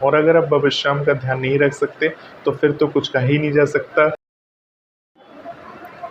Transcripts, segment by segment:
और अगर आप बाबा श्याम का ध्यान नहीं रख सकते तो फिर तो कुछ कहा ही नहीं जा सकता।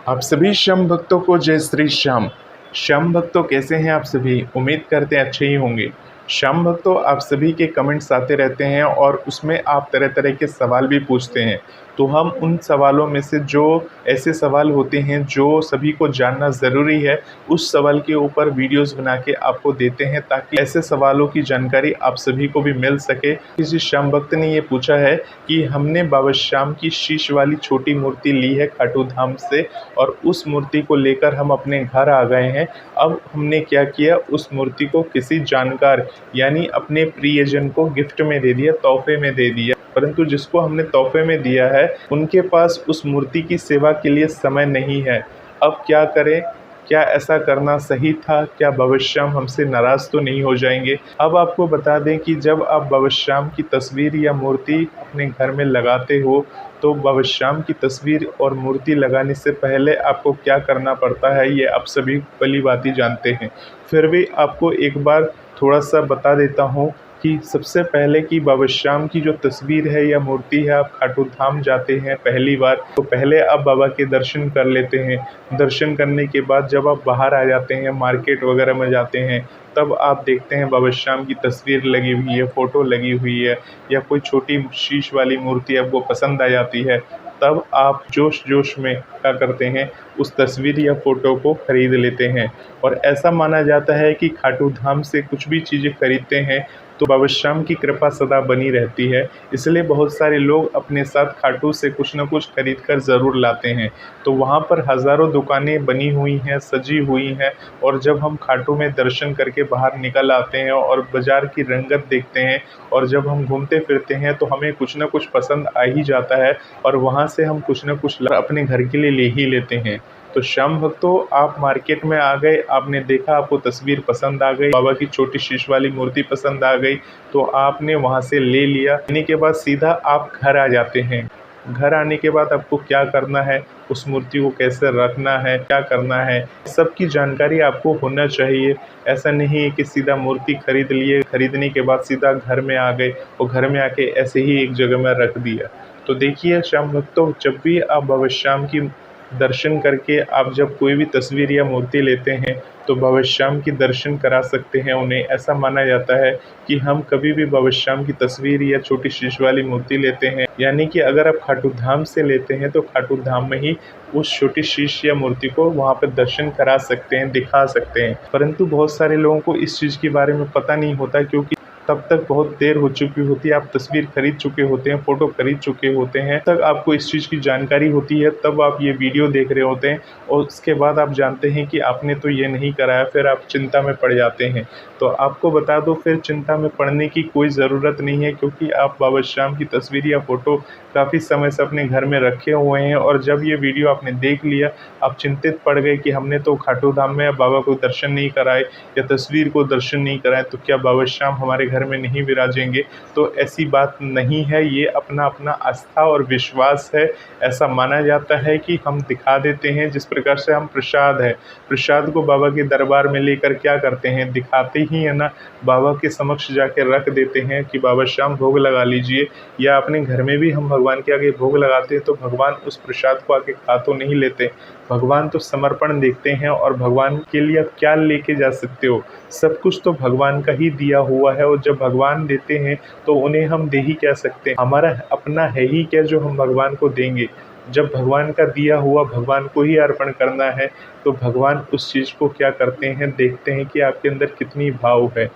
आप सभी श्याम भक्तों को जय श्री श्याम। श्याम भक्तों कैसे हैं आप सभी? उम्मीद करते हैं अच्छे ही होंगे। श्याम भक्तों, आप सभी के कमेंट्स आते रहते हैं और उसमें आप तरह तरह के सवाल भी पूछते हैं, तो हम उन सवालों में से जो ऐसे सवाल होते हैं जो सभी को जानना ज़रूरी है, उस सवाल के ऊपर वीडियोस बना के आपको देते हैं ताकि ऐसे सवालों की जानकारी आप सभी को भी मिल सके। किसी श्याम भक्त ने ये पूछा है कि हमने बाबा श्याम की शीश वाली छोटी मूर्ति ली है खाटू धाम से और उस मूर्ति को लेकर हम अपने घर आ गए हैं। अब हमने क्या किया, उस मूर्ति को किसी जानकार यानी अपने प्रियजन को गिफ्ट में दे दिया, तोहफे में दे दिया। परंतु जिसको हमने तोहफे में दिया है उनके पास उस मूर्ति की सेवा के लिए समय नहीं है। अब क्या करें? क्या ऐसा करना सही था? क्या बाबा श्याम हमसे नाराज़ तो नहीं हो जाएंगे? अब आपको बता दें कि जब आप बाबा श्याम की तस्वीर या मूर्ति अपने घर में लगाते हो तो बाबा श्याम की तस्वीर और मूर्ति लगाने से पहले आपको क्या करना पड़ता है ये आप सभी भली भांति जानते हैं। फिर भी आपको एक बार थोड़ा सा बता देता हूँ कि सबसे पहले कि बाबा श्याम की जो तस्वीर है या मूर्ति है, आप खाटू धाम जाते हैं पहली बार तो पहले आप बाबा के दर्शन कर लेते हैं। दर्शन करने के बाद जब आप बाहर आ जाते हैं, मार्केट वगैरह में जाते हैं, तब आप देखते हैं बाबा श्याम की तस्वीर लगी हुई है, फ़ोटो लगी हुई है या कोई छोटी शीश वाली मूर्ति आपको पसंद आ जाती है, तब आप जोश जोश में क्या करते हैं, उस तस्वीर या फ़ोटो को ख़रीद लेते हैं। और ऐसा माना जाता है कि खाटू धाम से कुछ भी चीज़ें खरीदते हैं तो बाबा श्याम की कृपा सदा बनी रहती है। इसलिए बहुत सारे लोग अपने साथ खाटू से कुछ न कुछ खरीद कर ज़रूर लाते हैं। तो वहाँ पर हज़ारों दुकानें बनी हुई हैं, सजी हुई हैं और जब हम खाटू में दर्शन करके बाहर निकल आते हैं और बाज़ार की रंगत देखते हैं और जब हम घूमते फिरते हैं तो हमें कुछ न कुछ पसंद आ ही जाता है और वहाँ से हम कुछ न कुछ अपने घर के लिए ले ही लेते हैं। तो श्याम भक्तों, आप मार्केट में आ गए, आपने देखा, आपको तस्वीर पसंद आ गई, बाबा की छोटी शीश वाली मूर्ति पसंद आ गई, तो आपने वहाँ से ले लिया। लेने के बाद सीधा आप घर आ जाते हैं। घर आने के बाद आपको क्या करना है, उस मूर्ति को कैसे रखना है, क्या करना है, सबकी जानकारी आपको होना चाहिए। ऐसा नहीं है कि सीधा मूर्ति खरीद लिए, खरीदने के बाद सीधा घर में आ गए और घर में आके ऐसे ही एक जगह में रख दिया। तो देखिए श्याम भक्तों, जब भी आप बाबा श्याम की दर्शन करके आप जब कोई भी तस्वीर या मूर्ति लेते हैं तो बाबा श्याम की दर्शन करा सकते हैं उन्हें। ऐसा माना जाता है कि हम कभी भी बाबा श्याम की तस्वीर या छोटी शीश वाली मूर्ति लेते हैं, यानी कि अगर आप खाटू धाम से लेते हैं तो खाटू धाम में ही उस छोटी शीश या मूर्ति को वहाँ पर दर्शन करा सकते हैं, दिखा सकते हैं। परंतु बहुत सारे लोगों को इस चीज़ के बारे में पता नहीं होता क्योंकि तब तक बहुत देर हो चुकी होती है, आप तस्वीर खरीद चुके होते हैं, फ़ोटो खरीद चुके होते हैं, तब आपको इस चीज़ की जानकारी होती है, तब आप ये वीडियो देख रहे होते हैं और उसके बाद आप जानते हैं कि आपने तो ये नहीं कराया, फिर आप चिंता में पड़ जाते हैं। तो आपको बता दो, फिर चिंता में पड़ने की कोई ज़रूरत नहीं है क्योंकि आप बाबा श्याम की तस्वीर या फ़ोटो काफ़ी समय से अपने घर में रखे हुए हैं और जब ये वीडियो आपने देख लिया, आप चिंतित पड़ गए कि हमने तो खाटू धाम में बाबा को दर्शन नहीं कराए या तस्वीर को दर्शन नहीं कराए, तो क्या बाबा श्याम हमारे घर में नहीं विराजेंगे? तो ऐसी बात नहीं है, ये अपना अपना आस्था और विश्वास है। ऐसा माना जाता है कि हम दिखा देते हैं, जिस प्रकार से हम प्रसाद है, प्रसाद को बाबा के दरबार में लेकर क्या करते हैं, दिखाते ही है ना, बाबा के समक्ष जाके रख देते हैं कि बाबा श्याम भोग लगा लीजिए। या अपने घर में भी हम भगवान के आगे भोग लगाते हैं तो भगवान उस प्रसाद को आके खा तो नहीं लेते, भगवान तो समर्पण देखते हैं और भगवान के लिए आप क्या लेके जा सकते हो, सब कुछ तो भगवान का ही दिया हुआ है। और जब भगवान देते हैं तो उन्हें हम दे ही क्या सकते हैं, हमारा अपना है ही क्या जो हम भगवान को देंगे। जब भगवान का दिया हुआ भगवान को ही अर्पण करना है तो भगवान उस चीज़ को क्या करते हैं, देखते हैं कि आपके अंदर कितनी भाव है।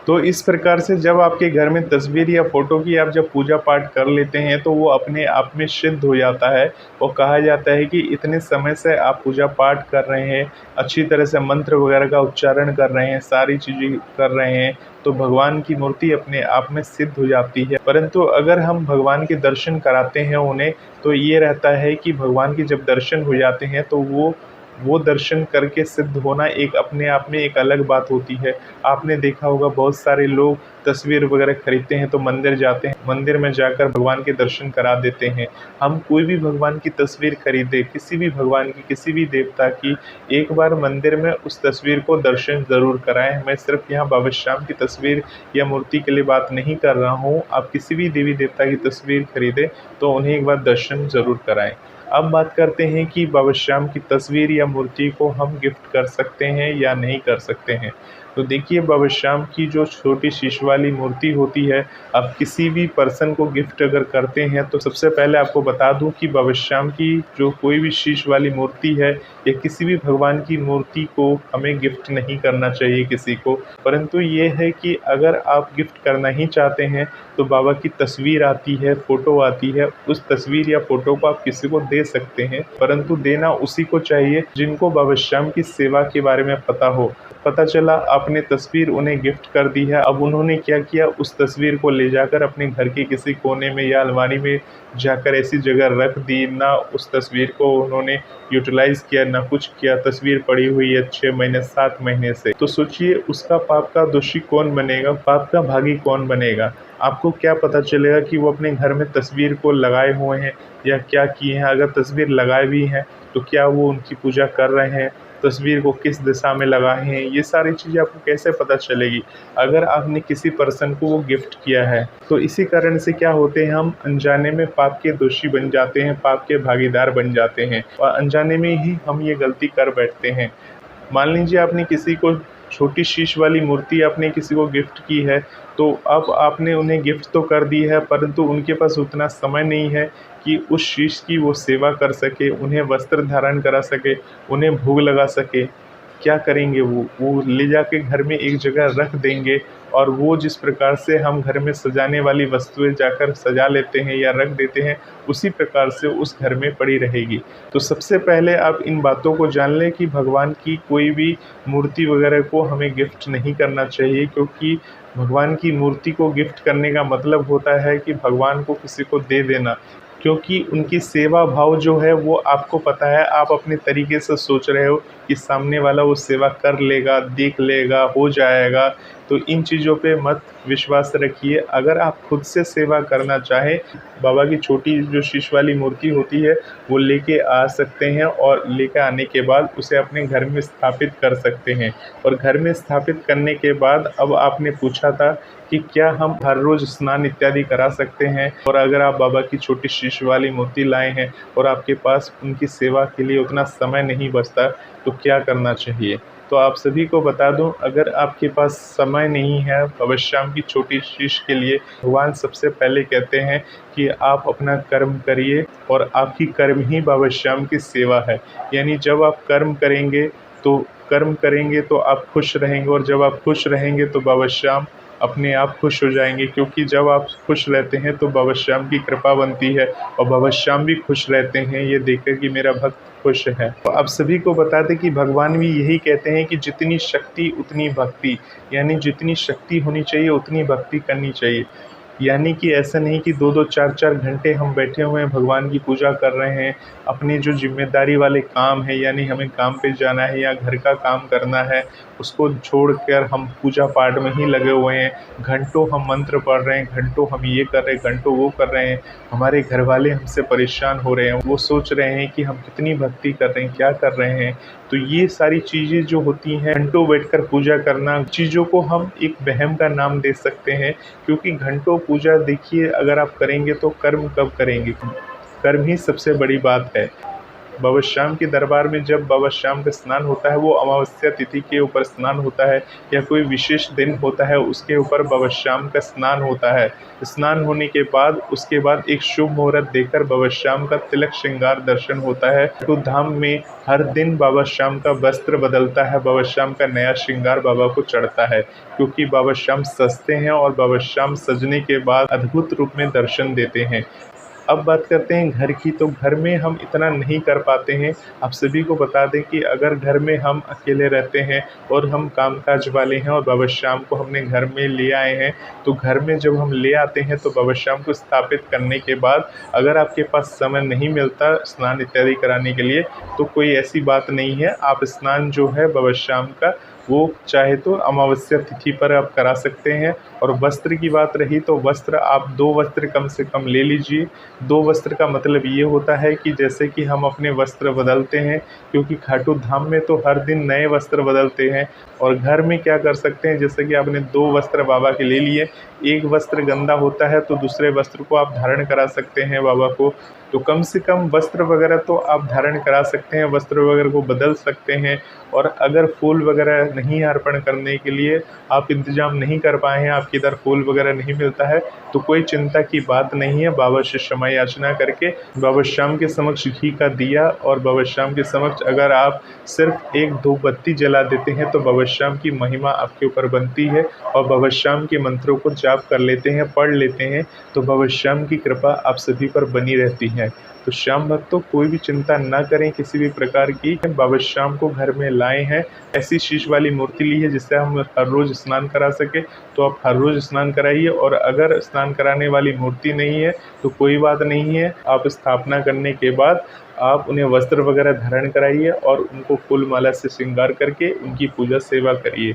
तो इस प्रकार से जब आपके घर में तस्वीर या फ़ोटो की आप जब पूजा पाठ कर लेते हैं तो वो अपने आप में सिद्ध हो जाता है और कहा जाता है कि इतने समय से आप पूजा पाठ कर रहे हैं, अच्छी तरह से मंत्र वगैरह का उच्चारण कर रहे हैं, सारी चीज़ें कर रहे हैं, तो भगवान की मूर्ति अपने आप में सिद्ध हो जाती है। परंतु अगर हम भगवान के दर्शन कराते हैं उन्हें, तो ये रहता है कि भगवान के जब दर्शन हो जाते हैं तो वो वो दर्शन करके सिद्ध होना एक अपने आप में एक अलग बात होती है। आपने देखा होगा बहुत सारे लोग तस्वीर वगैरह खरीदते हैं तो मंदिर जाते हैं, मंदिर में जाकर भगवान के दर्शन करा देते हैं। हम कोई भी भगवान की तस्वीर खरीदे, किसी भी भगवान की, किसी भी देवता की, एक बार मंदिर में उस तस्वीर को दर्शन ज़रूर कराएं। मैं सिर्फ यहाँ बाबा श्याम की तस्वीर या मूर्ति के लिए बात नहीं कर रहा हूँ। आप किसी भी देवी देवता की तस्वीर खरीदें तो उन्हें एक बार दर्शन ज़रूर कराएं। अब बात करते हैं कि बाबा श्याम की तस्वीर या मूर्ति को हम गिफ्ट कर सकते हैं या नहीं कर सकते हैं। तो देखिए, बाबा श्याम की जो छोटी शीश वाली मूर्ति होती है, आप किसी भी पर्सन को गिफ्ट अगर करते हैं तो सबसे पहले आपको बता दूं कि बाबा श्याम की जो कोई भी शीश वाली मूर्ति है या किसी भी भगवान की मूर्ति को हमें गिफ्ट नहीं करना चाहिए किसी को। परंतु ये है कि अगर आप गिफ्ट करना ही चाहते हैं तो बाबा की तस्वीर आती है, फ़ोटो आती है, उस तस्वीर या फ़ोटो को आप किसी को दे सकते हैं। परंतु देना उसी को चाहिए जिनको बाबा श्याम की सेवा के बारे में पता हो। पता चला आपने तस्वीर उन्हें गिफ्ट कर दी है, अब उन्होंने क्या किया, उस तस्वीर को ले जाकर अपने घर के किसी कोने में या अलमारी में जाकर ऐसी जगह रख दी, ना उस तस्वीर को उन्होंने यूटिलाइज़ किया, ना कुछ किया। तस्वीर पड़ी हुई है 6 महीने 7 महीने से, तो सोचिए उसका पाप का दोषी कौन बनेगा, पाप का भागी कौन बनेगा। आपको क्या पता चलेगा कि वो अपने घर में तस्वीर को लगाए हुए हैं या क्या किए हैं। अगर तस्वीर लगाए भी हैं तो क्या वो उनकी पूजा कर रहे हैं, तस्वीर को किस दिशा में लगाए हैं, ये सारी चीज़ें आपको कैसे पता चलेगी अगर आपने किसी पर्सन को वो गिफ्ट किया है। तो इसी कारण से क्या होते हैं, हम अनजाने में पाप के दोषी बन जाते हैं, पाप के भागीदार बन जाते हैं और अनजाने में ही हम ये गलती कर बैठते हैं। मान लीजिए आपने किसी को छोटी शीश वाली मूर्ति आपने किसी को गिफ्ट की है, तो अब आपने उन्हें गिफ्ट तो कर दी है, परंतु उनके पास उतना समय नहीं है कि उस शीश की वो सेवा कर सके, उन्हें वस्त्र धारण करा सके, उन्हें भोग लगा सके। क्या करेंगे वो ले जाके घर में एक जगह रख देंगे और वो जिस प्रकार से हम घर में सजाने वाली वस्तुएं जाकर सजा लेते हैं या रख देते हैं, उसी प्रकार से उस घर में पड़ी रहेगी। तो सबसे पहले आप इन बातों को जान लें कि भगवान की कोई भी मूर्ति वगैरह को हमें गिफ्ट नहीं करना चाहिए, क्योंकि भगवान की मूर्ति को गिफ्ट करने का मतलब होता है कि भगवान को किसी को दे देना, क्योंकि उनकी सेवा भाव जो है वो आपको पता है, आप अपने तरीके से सोच रहे हो कि सामने वाला वो सेवा कर लेगा, देख लेगा, हो जाएगा। तो इन चीज़ों पे मत विश्वास रखिए। अगर आप खुद से सेवा करना चाहें, बाबा की छोटी जो शीश वाली मूर्ति होती है वो लेके आ सकते हैं और लेके आने के बाद उसे अपने घर में स्थापित कर सकते हैं। और घर में स्थापित करने के बाद, अब आपने पूछा था कि क्या हम हर रोज़ स्नान इत्यादि करा सकते हैं, और अगर आप बाबा की छोटी शीश वाली मूर्ति लाए हैं और आपके पास उनकी सेवा के लिए उतना समय नहीं बचता, तो क्या करना चाहिए। तो आप सभी को बता दूं, अगर आपके पास समय नहीं है बाबा श्याम की छोटी शीश के लिए, भगवान सबसे पहले कहते हैं कि आप अपना कर्म करिए और आपकी कर्म ही बाबा श्याम की सेवा है। यानी जब आप कर्म करेंगे तो आप खुश रहेंगे, और जब आप खुश रहेंगे तो बाबा श्याम अपने आप खुश हो जाएंगे, क्योंकि जब आप खुश रहते हैं तो बाबा श्याम की कृपा बनती है और बाबा श्याम भी खुश रहते हैं ये देखकर कि मेरा भक्त खुश है। तो आप सभी को बता दें कि भगवान भी यही कहते हैं कि जितनी शक्ति उतनी भक्ति, यानी जितनी शक्ति होनी चाहिए उतनी भक्ति करनी चाहिए। यानी कि ऐसा नहीं कि 2-2 4-4 घंटे हम बैठे हुए हैं भगवान की पूजा कर रहे हैं, अपनी जो जिम्मेदारी वाले काम है, यानी हमें काम पे जाना है या घर का काम करना है, उसको छोड़कर हम पूजा पाठ में ही लगे हुए हैं। घंटों हम मंत्र पढ़ रहे हैं, घंटों हम ये कर रहे हैं, घंटों वो कर रहे हैं। हमारे घर वाले हमसे परेशान हो रहे हैं, वो सोच रहे हैं कि हम कितनी भक्ति कर रहे हैं, क्या कर रहे हैं। तो ये सारी चीज़ें जो होती हैं, घंटों बैठकर पूजा करना, चीज़ों को हम एक वहम का नाम दे सकते हैं, क्योंकि घंटों पूजा देखिए अगर आप करेंगे तो कर्म कब करेंगे, कर्म ही सबसे बड़ी बात है। बाबा श्याम के दरबार में जब बाबा श्याम का स्नान होता है, वो अमावस्या तिथि के ऊपर स्नान होता है या कोई विशेष दिन होता है उसके ऊपर बाबा श्याम का स्नान होता है। स्नान होने के बाद उसके बाद एक शुभ मुहूर्त देकर बाबा श्याम का तिलक श्रृंगार दर्शन होता है। तो धाम में हर दिन बाबा श्याम का वस्त्र बदलता है, बाबा श्याम का नया श्रृंगार बाबा को चढ़ता है, क्योंकि बाबा श्याम सजते हैं और बाबा श्याम सजने के बाद अद्भुत रूप में दर्शन देते हैं। अब बात करते हैं घर की, तो घर में हम इतना नहीं कर पाते हैं। आप सभी को बता दें कि अगर घर में हम अकेले रहते हैं और हम कामकाज वाले हैं और बाबा श्याम को हमने घर में ले आए हैं, तो घर में जब हम ले आते हैं तो बाबा श्याम को स्थापित करने के बाद अगर आपके पास समय नहीं मिलता स्नान इत्यादि कराने के लिए, तो कोई ऐसी बात नहीं है। आप स्नान जो है बाबा श्याम का वो चाहे तो अमावस्या तिथि पर आप करा सकते हैं। और वस्त्र की बात रही तो वस्त्र आप 2 वस्त्र कम से कम ले लीजिए। 2 वस्त्र का मतलब ये होता है कि जैसे कि हम अपने वस्त्र बदलते हैं, क्योंकि खाटू धाम में तो हर दिन नए वस्त्र बदलते हैं। और घर में क्या कर सकते हैं, जैसे कि आपने 2 वस्त्र बाबा के ले लिए, एक वस्त्र गंदा होता है तो दूसरे वस्त्र को आप धारण करा सकते हैं बाबा को। तो कम से कम वस्त्र वगैरह तो आप धारण करा सकते हैं, वस्त्र वगैरह को बदल सकते हैं। और अगर फूल वगैरह नहीं अर्पण करने के लिए आप इंतज़ाम नहीं कर पाए हैं, आपके इधर फूल वगैरह नहीं मिलता है, तो कोई चिंता की बात नहीं है। बाबा से क्षमा याचना करके बाबा श्याम के समक्ष घी का दिया और बाबा श्याम के समक्ष अगर आप सिर्फ 1-2 बत्ती जला देते हैं तो बाबा श्याम की महिमा आपके ऊपर बनती है। और बाबा श्याम के मंत्रों को जाप कर लेते हैं, पढ़ लेते हैं, तो बाबा श्याम की कृपा आप सभी पर बनी रहती है। तो श्याम भक्तों कोई भी चिंता ना करें किसी भी प्रकार की। बाबा श्याम को घर में लाए हैं, ऐसी शीश वाली मूर्ति ली है जिससे हम हर रोज़ स्नान करा सके, तो आप हर रोज़ स्नान कराइए। और अगर स्नान कराने वाली मूर्ति नहीं है तो कोई बात नहीं है, आप स्थापना करने के बाद आप उन्हें वस्त्र वगैरह धारण कराइए और उनको फूल माला से श्रृंगार करके उनकी पूजा सेवा करिए।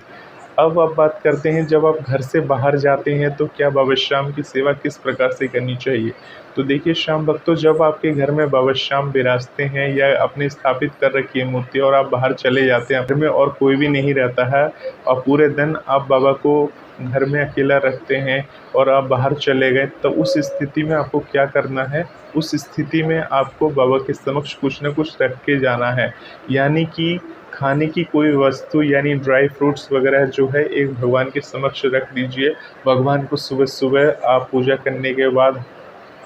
अब आप बात करते हैं जब आप घर से बाहर जाते हैं तो क्या बाबा श्याम की सेवा किस प्रकार से करनी चाहिए। तो देखिए श्याम भक्तों, जब आपके घर में बाबा श्याम विराजते हैं या अपने स्थापित कर रखी है मूर्ति और आप बाहर चले जाते हैं, घर में और कोई भी नहीं रहता है और पूरे दिन आप बाबा को घर में अकेला रखते हैं और आप बाहर चले गए, तो उस स्थिति में आपको क्या करना है। उस स्थिति में आपको बाबा के समक्ष कुछ न कुछ रख के जाना है, यानी कि खाने की कोई वस्तु यानी ड्राई फ्रूट्स वगैरह जो है एक भगवान के समक्ष रख दीजिए। भगवान को सुबह सुबह आप पूजा करने के बाद,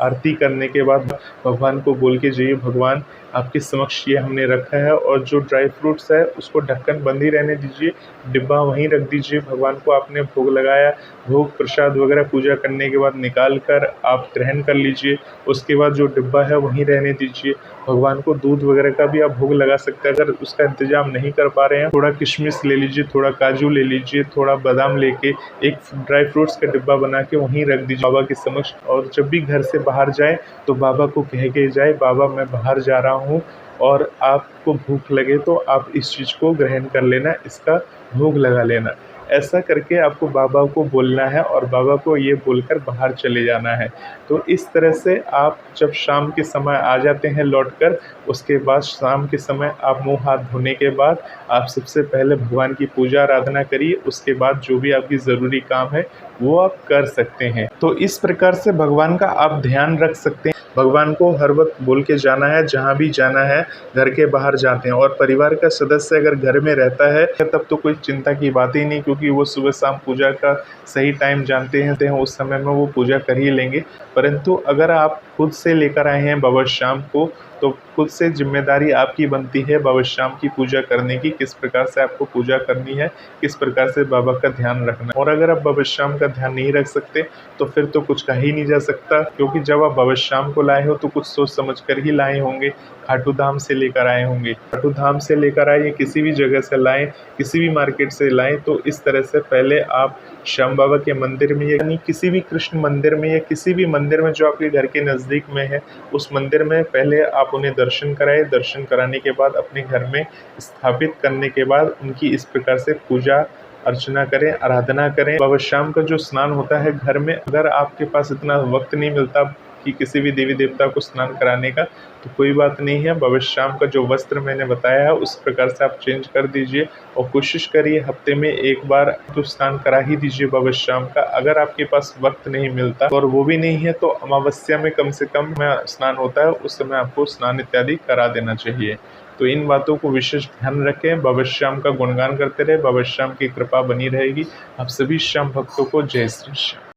आरती करने के बाद भगवान को बोल के जाइए, भगवान आपके समक्ष ये हमने रखा है। और जो ड्राई फ्रूट्स है उसको ढक्कन बंद ही रहने दीजिए, डिब्बा वहीं रख दीजिए। भगवान को आपने भोग लगाया, भोग प्रसाद वगैरह पूजा करने के बाद निकाल कर आप ग्रहण कर लीजिए। उसके बाद जो डिब्बा है वहीं रहने दीजिए। भगवान को दूध वगैरह का भी आप भोग लगा सकते हैं। अगर उसका इंतजाम नहीं कर पा रहे हैं, थोड़ा किशमिश ले लीजिए, थोड़ा काजू ले लीजिए, थोड़ा बादाम लेके एक ड्राई फ्रूट्स का डिब्बा बना के वहीं रख दीजिए बाबा के समक्ष। और जब भी घर से बाहर जाए तो बाबा को कह के जाए, बाबा मैं बाहर जा रहा हूँ और आपको भूख लगे तो आप इस चीज़ को ग्रहण कर लेना, इसका भोग लगा लेना। ऐसा करके आपको बाबा को बोलना है और बाबा को ये बोलकर बाहर चले जाना है। तो इस तरह से आप जब शाम के समय आ जाते हैं लौटकर, उसके बाद शाम के समय आप मुँह हाथ धोने के बाद आप सबसे पहले भगवान की पूजा आराधना करिए। उसके बाद जो भी आपकी ज़रूरी काम है वो आप कर सकते हैं। तो इस प्रकार से भगवान का आप ध्यान रख सकते हैं। भगवान को हर वक्त बोल के जाना है, जहाँ भी जाना है घर के बाहर जाते हैं। और परिवार का सदस्य अगर घर में रहता है तब तो कोई चिंता की बात ही नहीं, क्योंकि वो सुबह शाम पूजा का सही टाइम जानते हैं, उस समय में वो पूजा कर ही लेंगे। परंतु अगर आप खुद से लेकर आए हैं बाबा श्याम को, तो खुद से जिम्मेदारी आपकी बनती है बाबा श्याम की पूजा करने की, किस प्रकार से आपको पूजा करनी है, किस प्रकार से बाबा का ध्यान रखना है। और अगर आप बाबा श्याम का ध्यान नहीं रख सकते तो फिर तो कुछ कहा ही नहीं जा सकता, क्योंकि जब आप बाबा श्याम को लाए हो तो कुछ सोच समझ कर ही लाए होंगे। खाटू धाम से लेकर आए होंगे, खाटू धाम से लेकर आए या किसी भी जगह से लाएं, किसी भी मार्केट से लाएं, तो इस तरह से पहले आप श्याम बाबा के मंदिर में यानी किसी भी कृष्ण मंदिर में या किसी भी मंदिर में जो आपके घर के नज़दीक में है, उस मंदिर में पहले आप उन्हें दर्शन कराएं। दर्शन कराने के बाद अपने घर में स्थापित करने के बाद उनकी इस प्रकार से पूजा अर्चना करें, आराधना करें। बाबा श्याम का जो स्नान होता है घर में, अगर आपके पास इतना वक्त नहीं मिलता कि किसी भी देवी देवता को स्नान कराने का, तो कोई बात नहीं है। बाबा श्याम का जो वस्त्र मैंने बताया है उस प्रकार से आप चेंज कर दीजिए और कोशिश करिए हफ्ते में एक बार तो स्नान करा ही दीजिए बाबा श्याम का। अगर आपके पास वक्त नहीं मिलता और वो भी नहीं है तो अमावस्या में कम से कम स्नान होता है, उस समय आपको स्नान इत्यादि करा देना चाहिए। तो इन बातों को विशेष ध्यान रखें, बाबा श्याम का गुणगान करते रहे, बाबा श्याम की कृपा बनी रहेगी। आप सभी श्याम भक्तों को जय श्री श्याम।